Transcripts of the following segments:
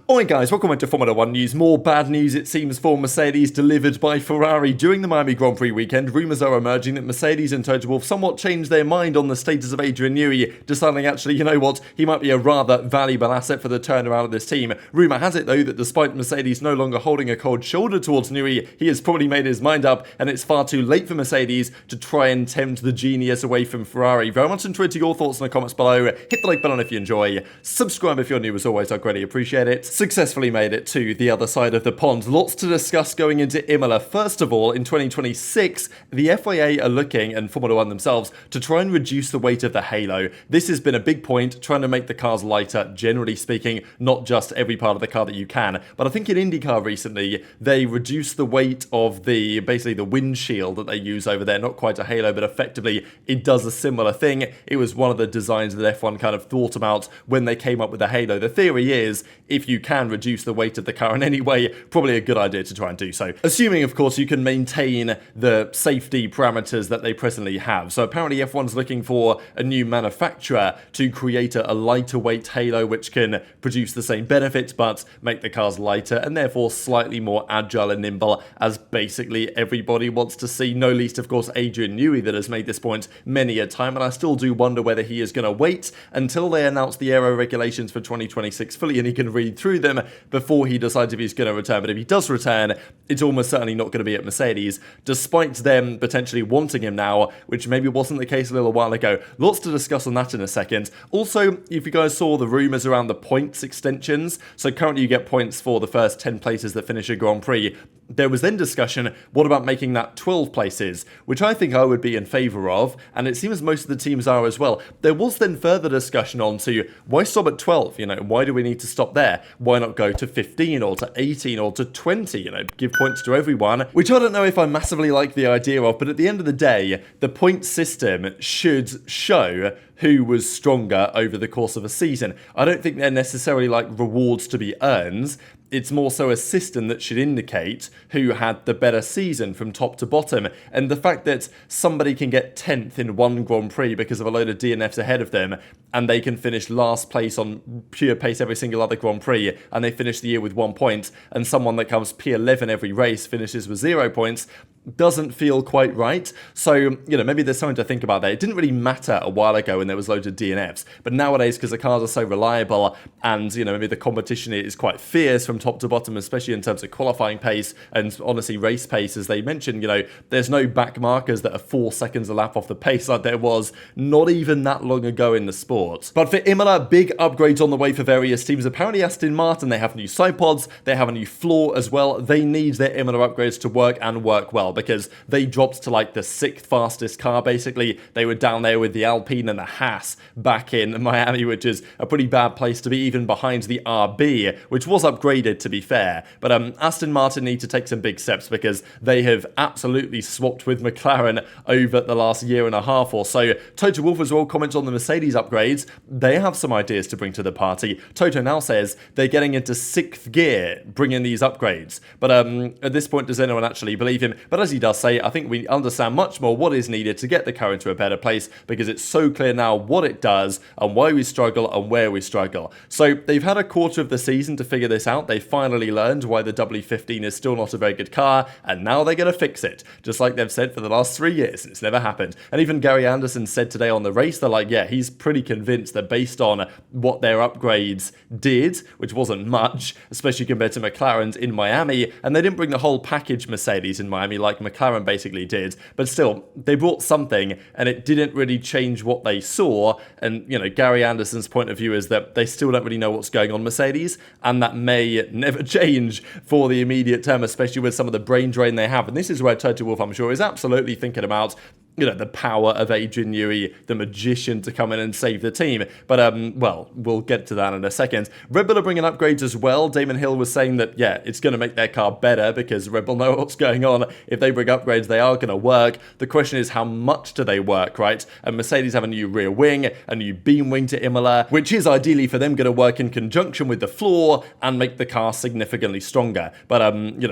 Alright guys, welcome back to Formula 1 news. More bad news it seems for Mercedes delivered by Ferrari. During the Miami Grand Prix weekend, rumours are emerging that Mercedes and Toto Wolff somewhat changed their mind on the status of Adrian Newey, deciding actually, you know what, he might be a rather valuable asset for the turnaround of this team. Rumour has it though that despite Mercedes no longer holding a cold shoulder towards Newey, he has probably made his mind up and it's far too late for Mercedes to try and tempt the genius away from Ferrari. Very much enjoyed your thoughts in the comments below. Hit the like button if you enjoy. Subscribe if you're new as always, I greatly appreciate it. Successfully made it to the other side of the pond. Lots to discuss going into Imola. First of all, in 2026, the FIA are looking, and Formula 1 themselves, to try and reduce the weight of the halo. This has been a big point, trying to make the cars lighter, generally speaking, not just every part of the car that you can. But I think in IndyCar recently, they reduced the weight of basically the windshield that they use over there. Not quite a halo, but effectively it does a similar thing. It was one of the designs that F1 kind of thought about when they came up with the halo. The theory is, if you can reduce the weight of the car in any way, probably a good idea to try and do so. Assuming, of course, you can maintain the safety parameters that they presently have. So apparently F1's looking for a new manufacturer to create a lighter weight halo which can produce the same benefits but make the cars lighter and therefore slightly more agile and nimble, as basically everybody wants to see, no least, of course, Adrian Newey, that has made this point many a time, and I still do wonder whether he is going to wait until they announce the aero regulations for 2026 fully and he can read through them before he decides if he's going to return. But if he does return, it's almost certainly not going to be at Mercedes, despite them potentially wanting him now, which maybe wasn't the case a little while ago. Lots to discuss on that in a second. Also, if you guys saw the rumours around the points extensions, so currently you get points for the first 10 places that finish a Grand Prix. There was then discussion, what about making that 12 places, which I think I would be in favour of, and it seems most of the teams are as well. There was then further discussion on to, why stop at 12, why do we need to stop there? Why not go to 15 or to 18 or to 20, give points to everyone, which I don't know if I massively like the idea of, but at the end of the day, the point system should show who was stronger over the course of a season. I don't think they're necessarily like rewards to be earned. It's more so a system that should indicate who had the better season from top to bottom. And the fact that somebody can get 10th in one Grand Prix because of a load of DNFs ahead of them, and they can finish last place on pure pace every single other Grand Prix, and they finish the year with 1 point, and someone that comes P11 every race finishes with 0 points, doesn't feel quite right. So, maybe there's something to think about there. It didn't really matter a while ago when there was loads of DNFs, but nowadays, because the cars are so reliable and, maybe the competition is quite fierce from top to bottom, especially in terms of qualifying pace and honestly race pace, as they mentioned, there's no back markers that are 4 seconds a lap off the pace like there was not even that long ago in the sport. But for Imola, big upgrades on the way for various teams. Apparently Aston Martin, they have new side pods, they have a new floor as well. They need their Imola upgrades to work and work well, because they dropped to like the 6th fastest car basically. They were down there with the Alpine and the Haas back in Miami, which is a pretty bad place to be, even behind the RB, which was upgraded to be fair. But Aston Martin need to take some big steps because they have absolutely swapped with McLaren over the last year and a half or so. Toto Wolff as well comments on the Mercedes upgrades. They have some ideas to bring to the party. Toto now says they're getting into 6th gear bringing these upgrades. But at this point, does anyone actually believe him? But as he does say, I think we understand much more what is needed to get the car into a better place, because it's so clear now what it does and why we struggle and where we struggle. So they've had a quarter of the season to figure this out. They finally learned why the W15 is still not a very good car, and now they're going to fix it, just like they've said for the last 3 years. It's never happened. And even Gary Anderson said today on the race, they're like, yeah, he's pretty convinced that based on what their upgrades did, which wasn't much, especially compared to McLaren's in Miami, and they didn't bring the whole package Mercedes in Miami like McLaren basically did, but still, they brought something, and it didn't really change what they saw. And, Gary Anderson's point of view is that they still don't really know what's going on Mercedes, and that may never change for the immediate term, especially with some of the brain drain they have. And this is where Toto Wolff, I'm sure, is absolutely thinking about the power of Adrian Newey, the magician, to come in and save the team. But, well, we'll get to that in a second. Red Bull are bringing upgrades as well. Damon Hill was saying that, yeah, it's going to make their car better because Red Bull know what's going on. If they bring upgrades, they are going to work. The question is, how much do they work, right? And Mercedes have a new rear wing, a new beam wing to Imola, which is ideally for them going to work in conjunction with the floor and make the car significantly stronger. But,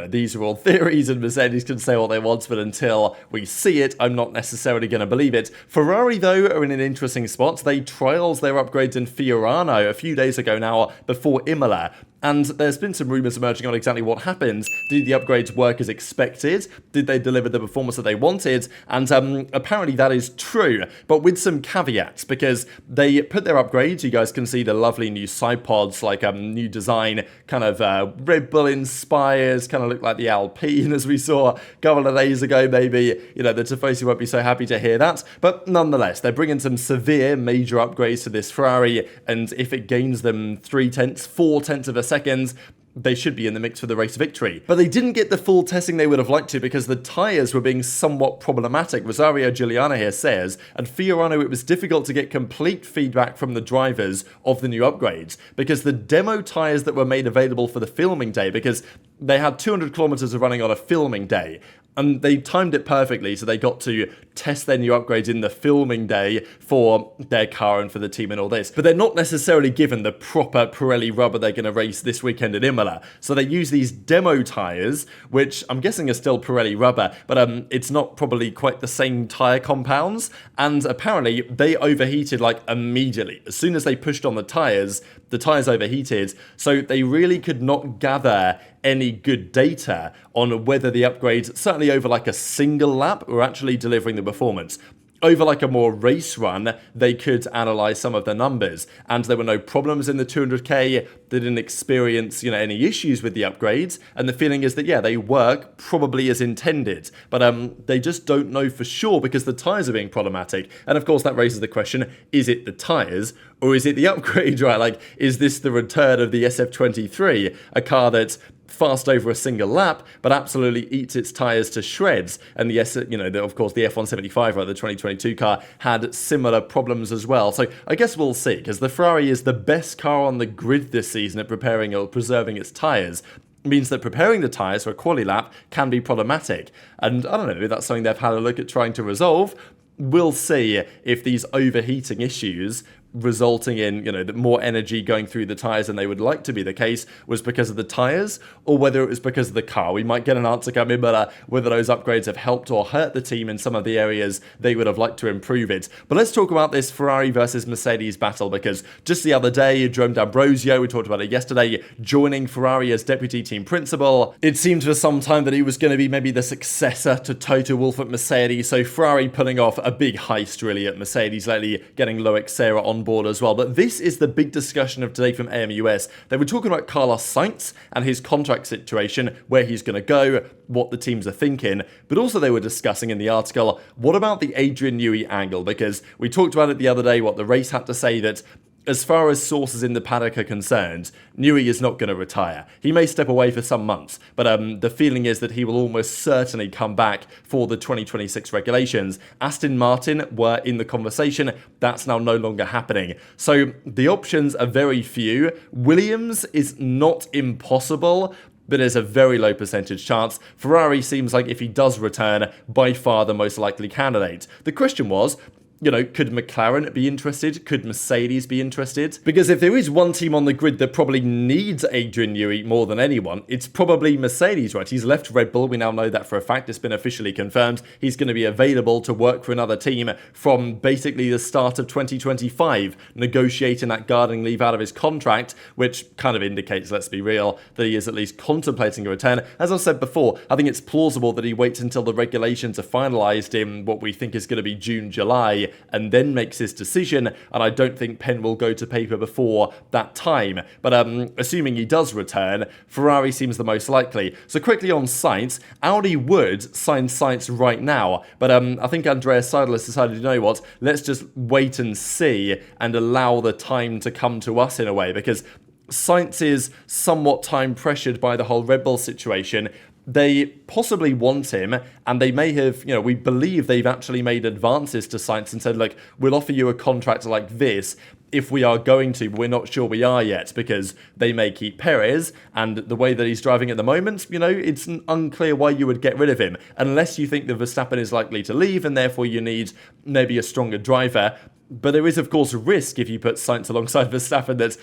these are all theories, and Mercedes can say what they want, but until we see it, I'm not necessarily going to believe it. Ferrari, though, are in an interesting spot. They trials their upgrades in Fiorano a few days ago now before Imola. And there's been some rumours emerging on exactly what happens. Did the upgrades work as expected? Did they deliver the performance that they wanted? And apparently that is true, but with some caveats, because they put their upgrades. You guys can see the lovely new side pods, like new design, kind of Red Bull inspires, kind of look like the Alpine as we saw a couple of days ago. Maybe, you know, the Tifosi won't be so happy to hear that, but nonetheless, they're bringing some severe major upgrades to this Ferrari, and if it gains them 0.3, 0.4 of a second, they should be in the mix for the race victory. But they didn't get the full testing they would have liked to because the tyres were being somewhat problematic. Rosario Giuliana here says, at Fiorano it was difficult to get complete feedback from the drivers of the new upgrades because the demo tyres that were made available for the filming day, because they had 200 kilometers of running on a filming day, and they timed it perfectly, so they got to test their new upgrades in the filming day for their car and for the team and all this. But they're not necessarily given the proper Pirelli rubber they're going to race this weekend at Imola. So they use these demo tyres, which I'm guessing are still Pirelli rubber, but it's not probably quite the same tyre compounds. And apparently they overheated like immediately. As soon as they pushed on the tyres overheated. So they really could not gather any good data on whether the upgrades, certainly over like a single lap, were actually delivering the performance. Over like a more race run, they could analyze some of the numbers, and there were no problems in the 200k. They didn't experience, any issues with the upgrades, and the feeling is that, yeah, they work probably as intended, but they just don't know for sure because the tires are being problematic. And of course, that raises the question, is it the tires or is it the upgrade, right? Like, is this the return of the SF23, a car that's fast over a single lap, but absolutely eats its tyres to shreds? And of course, the F175, right, the 2022 car, had similar problems as well. So I guess we'll see, because the Ferrari is the best car on the grid this season at preparing or preserving its tyres. Means that preparing the tyres for a quali lap can be problematic. And I don't know if that's something they've had a look at trying to resolve. We'll see if these overheating issues resulting in, more energy going through the tyres than they would like to be the case was because of the tyres, or whether it was because of the car. We might get an answer coming, but whether those upgrades have helped or hurt the team in some of the areas they would have liked to improve it. But let's talk about this Ferrari versus Mercedes battle, because just the other day, Jerome D'Ambrosio, we talked about it yesterday, joining Ferrari as deputy team principal. It seemed for some time that he was going to be maybe the successor to Toto Wolff at Mercedes, so Ferrari pulling off a big heist really at Mercedes lately, getting Loic Serra on board as well. But this is the big discussion of today from AMUS. They were talking about Carlos Sainz and his contract situation, where he's going to go, what the teams are thinking, but also they were discussing in the article, what about the Adrian Newey angle? Because we talked about it the other day, what the race had to say, that as far as sources in the paddock are concerned, Newey is not going to retire. He may step away for some months, but the feeling is that he will almost certainly come back for the 2026 regulations. Aston Martin were in the conversation. That's now no longer happening. So the options are very few. Williams is not impossible, but there's a very low percentage chance. Ferrari seems like, if he does return, by far the most likely candidate. The question was, could McLaren be interested? Could Mercedes be interested? Because if there is one team on the grid that probably needs Adrian Newey more than anyone, it's probably Mercedes, right? He's left Red Bull. We now know that for a fact. It's been officially confirmed. He's going to be available to work for another team from basically the start of 2025, negotiating that gardening leave out of his contract, which kind of indicates, let's be real, that he is at least contemplating a return. As I said before, I think it's plausible that he waits until the regulations are finalised in what we think is going to be June, July, and then makes his decision, and I don't think pen will go to paper before that time. But assuming he does return, Ferrari seems the most likely. So quickly on Sainz, Audi would sign Sainz right now, but I think Andreas Seidel has decided, you know what, let's just wait and see and allow the time to come to us in a way, because Sainz is somewhat time pressured by the whole Red Bull situation. They possibly want him, and they may have, we believe they've actually made advances to Sainz and said, look, we'll offer you a contract like this if we are going to, but we're not sure we are yet, because they may keep Perez, and the way that he's driving at the moment, it's unclear why you would get rid of him, unless you think that Verstappen is likely to leave, and therefore you need maybe a stronger driver. But there is, of course, a risk if you put Sainz alongside Verstappen that's,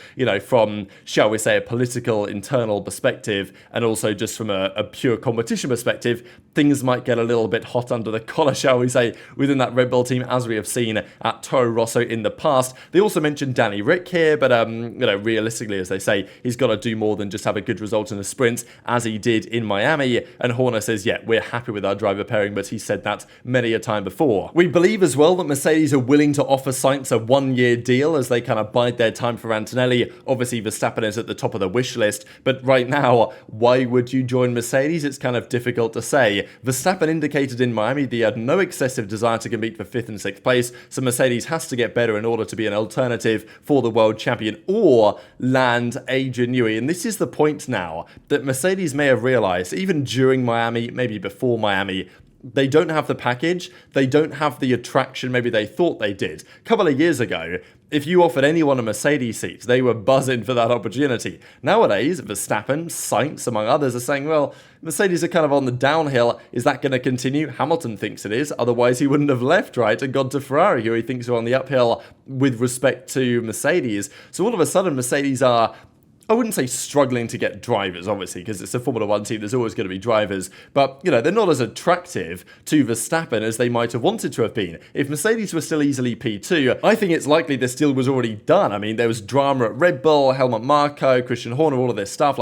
from, shall we say, a political internal perspective and also just from a pure competition perspective, things might get a little bit hot under the collar, shall we say, within that Red Bull team, as we have seen at Toro Rosso in the past. They also mentioned Danny Rick here, but, realistically, as they say, he's got to do more than just have a good result in the sprints, as he did in Miami. And Horner says, yeah, we're happy with our driver pairing, but he said that many a time before. We believe as well that Mercedes are willing to offer Sainz a one-year deal as they kind of bide their time for Antonelli. Obviously, Verstappen is at the top of the wish list, but right now, why would you join Mercedes? It's kind of difficult to say. Verstappen indicated in Miami that he had no excessive desire to compete for 5th and 6th place, so Mercedes has to get better in order to be an alternative for the world champion or land Adrian Newey. And this is the point now that Mercedes may have realised, even during Miami, maybe before Miami, they don't have the package, they don't have the attraction maybe they thought they did. A couple of years ago, if you offered anyone a Mercedes seat, they were buzzing for that opportunity. Nowadays, Verstappen, Sainz, among others, are saying, well, Mercedes are kind of on the downhill. Is that going to continue? Hamilton thinks it is. Otherwise, he wouldn't have left, right, and gone to Ferrari, who he thinks are on the uphill with respect to Mercedes. So all of a sudden, Mercedes are, I wouldn't say struggling to get drivers, obviously, because it's a Formula 1 team, there's always going to be drivers, but, they're not as attractive to Verstappen as they might have wanted to have been. If Mercedes were still easily P2, I think it's likely this deal was already done. I mean, there was drama at Red Bull, Helmut Marko, Christian Horner, all of this stuff,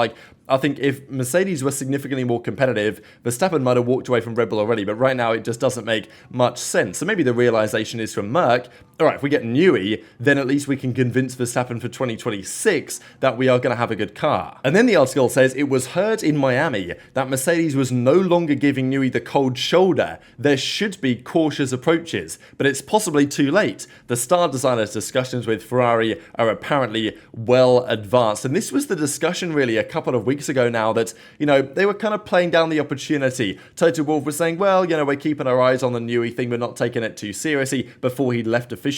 I think if Mercedes were significantly more competitive, Verstappen might have walked away from Red Bull already, but right now it just doesn't make much sense. So maybe the realization is from Merck, all right, if we get Newey, then at least we can convince Verstappen for 2026 that we are going to have a good car. And then the article says it was heard in Miami that Mercedes was no longer giving Newey the cold shoulder. There should be cautious approaches, but it's possibly too late. The star designer's discussions with Ferrari are apparently well advanced. And this was the discussion really a couple of weeks ago now that, they were kind of playing down the opportunity. Toto Wolff was saying, well, we're keeping our eyes on the Newey thing, we're not taking it too seriously before he left officially.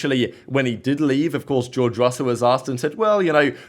When he did leave, of course, George Russell was asked and said, well,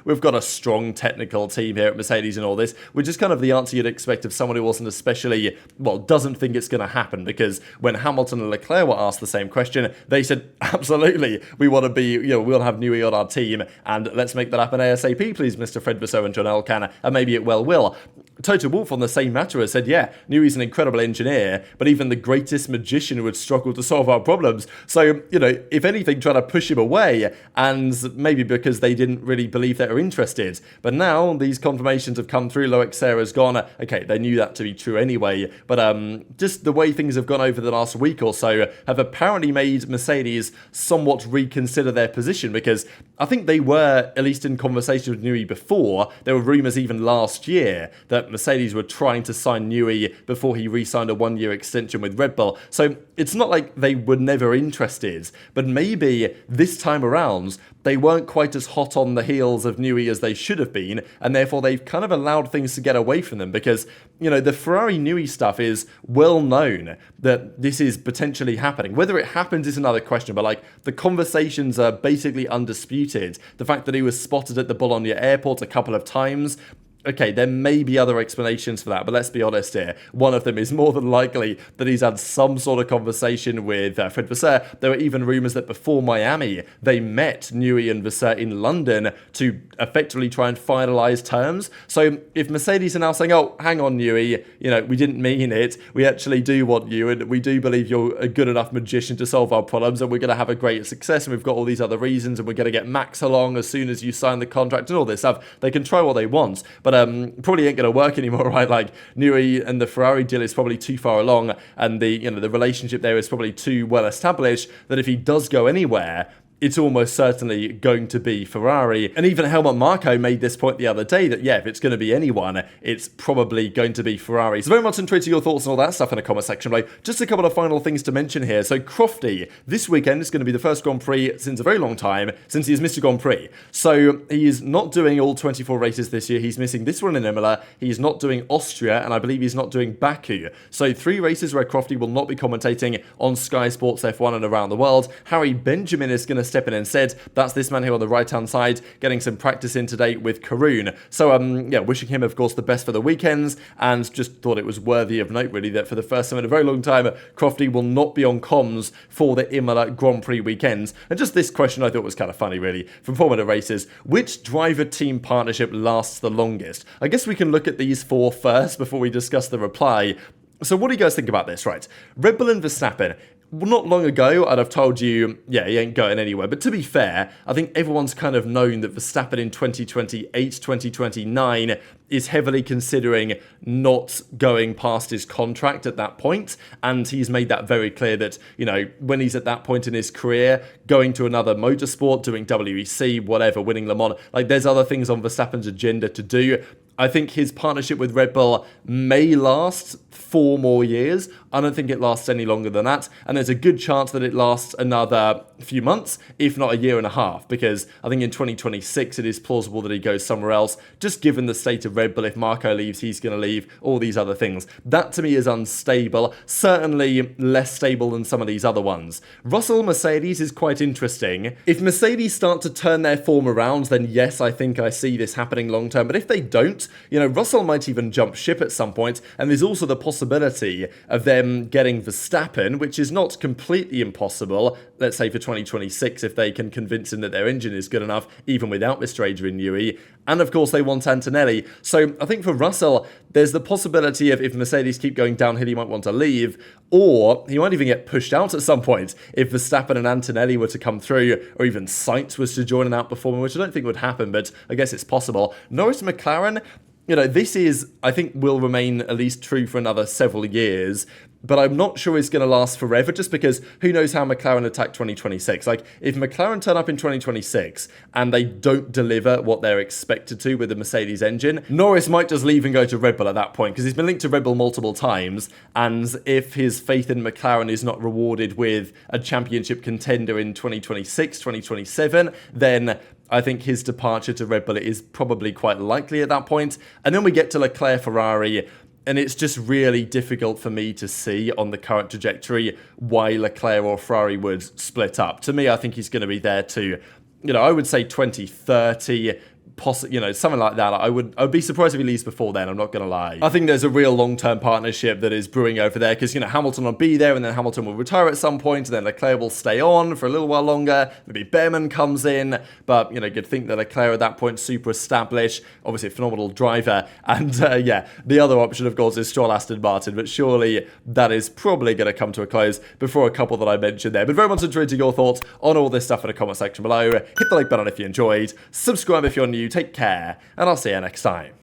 we've got a strong technical team here at Mercedes and all this, which is kind of the answer you'd expect of someone who wasn't especially, doesn't think it's going to happen, because when Hamilton and Leclerc were asked the same question, they said, absolutely, we want to be, we'll have Newey on our team, and let's make that happen ASAP, please, Mr. Fred Vasseur and John Elkann, and maybe it well will. Toto Wolff on the same matter has said, yeah, Newey's an incredible engineer, but even the greatest magician would struggle to solve our problems. So, if anything, trying to push him away, and maybe because they didn't really believe they were interested. But now these confirmations have come through. Loic Serra's gone. Okay, they knew that to be true anyway, but just the way things have gone over the last week or so have apparently made Mercedes somewhat reconsider their position, because I think they were, at least in conversation with Newey before, there were rumours even last year that Mercedes were trying to sign Newey before he re-signed a one-year extension with Red Bull. So it's not like they were never interested, but maybe this time around they weren't quite as hot on the heels of Newey as they should have been, and therefore they've kind of allowed things to get away from them, because, the Ferrari Newey stuff is well known that this is potentially happening. Whether it happens is another question, but the conversations are basically undisputed. The fact that he was spotted at the Bologna airport a couple of times, okay, there may be other explanations for that, but let's be honest here. One of them is more than likely that he's had some sort of conversation with Fred Vasseur. There were even rumours that before Miami, they met Newey and Vasseur in London to effectively try and finalise terms. So if Mercedes are now saying, oh, hang on, Newey, we didn't mean it, we actually do want you, and we do believe you're a good enough magician to solve our problems, and we're going to have a great success, and we've got all these other reasons, and we're going to get Max along as soon as you sign the contract and all this stuff. They can try what they want, but probably ain't going to work anymore, right? Newey and the Ferrari deal is probably too far along, and the relationship there is probably too well established that if he does go anywhere, it's almost certainly going to be Ferrari. And even Helmut Marko made this point the other day that, yeah, if it's going to be anyone, it's probably going to be Ferrari. So very much intrigued to your thoughts and all that stuff in the comment section below. Just a couple of final things to mention here. So Crofty, this weekend is going to be the first Grand Prix since a very long time, since he is Mr. Grand Prix. So he is not doing all 24 races this year. He's missing this one in Imola. He's not doing Austria, and I believe he's not doing Baku. So 3 races where Crofty will not be commentating on Sky Sports F1 and around the world. Harry Benjamin is going to Verstappen instead. That's this man here on the right-hand side, getting some practice in today with Karun. So, yeah, wishing him, of course, the best for the weekends, and just thought it was worthy of note, really, that for the first time in a very long time, Crofty will not be on comms for the Imola Grand Prix weekends. And just this question I thought was kind of funny, really, from Formula Races. Which driver-team partnership lasts the longest? I guess we can look at these four first before we discuss the reply. So what do you guys think about this, right? Red Bull and Verstappen. Well, not long ago, I'd have told you, yeah, he ain't going anywhere. But to be fair, I think everyone's kind of known that Verstappen in 2028, 2029 is heavily considering not going past his contract at that point. And he's made that very clear that, you know, when he's at that point in his career, going to another motorsport, doing WEC, whatever, winning Le Mans, like there's other things on Verstappen's agenda to do. I think his partnership with Red Bull may last 4 more years. I don't think it lasts any longer than that. And there's a good chance that it lasts another few months, if not a year and a half, because I think in 2026 it is plausible that he goes somewhere else, just given the state of Red Bull. If Marco leaves, he's going to leave, all these other things. That to me is unstable, certainly less stable than some of these other ones. Russell Mercedes is quite interesting. If Mercedes start to turn their form around, then yes, I think I see this happening long term. But if they don't, you know, Russell might even jump ship at some point, and there's also the possibility of them getting Verstappen, which is not completely impossible, let's say for 2026, if they can convince him that their engine is good enough, even without Mr. Adrian Newey. And of course, they want Antonelli. So I think for Russell, there's the possibility of if Mercedes keep going downhill, he might want to leave, or he might even get pushed out at some point if Verstappen and Antonelli were to come through, or even Sainz was to join and outperform him, which I don't think would happen, but I guess it's possible. Norris McLaren, you know, this is, I think, will remain at least true for another several years, but I'm not sure it's going to last forever, just because who knows how McLaren attack 2026. Like, if McLaren turn up in 2026 and they don't deliver what they're expected to with the Mercedes engine, Norris might just leave and go to Red Bull at that point, because he's been linked to Red Bull multiple times, and if his faith in McLaren is not rewarded with a championship contender in 2026, 2027, then I think his departure to Red Bull is probably quite likely at that point. And then we get to Leclerc Ferrari, and it's just really difficult for me to see on the current trajectory why Leclerc or Ferrari would split up. To me, I think he's going to be there to, you know, I would say 2030, you know, something like that. I would be surprised if he leaves before then, I'm not going to lie. I think there's a real long-term partnership that is brewing over there, because, you know, Hamilton will be there, and then Hamilton will retire at some point, and then Leclerc will stay on for a little while longer. Maybe Behrman comes in, but, you know, you'd think that Leclerc at that point, super established, obviously a phenomenal driver, and yeah, the other option, of course, is Stroll Aston Martin, but surely that is probably going to come to a close before a couple that I mentioned there. But very much enjoyed your thoughts on all this stuff in the comment section below. Hit the like button if you enjoyed, subscribe if you're new, take care, and I'll see you next time.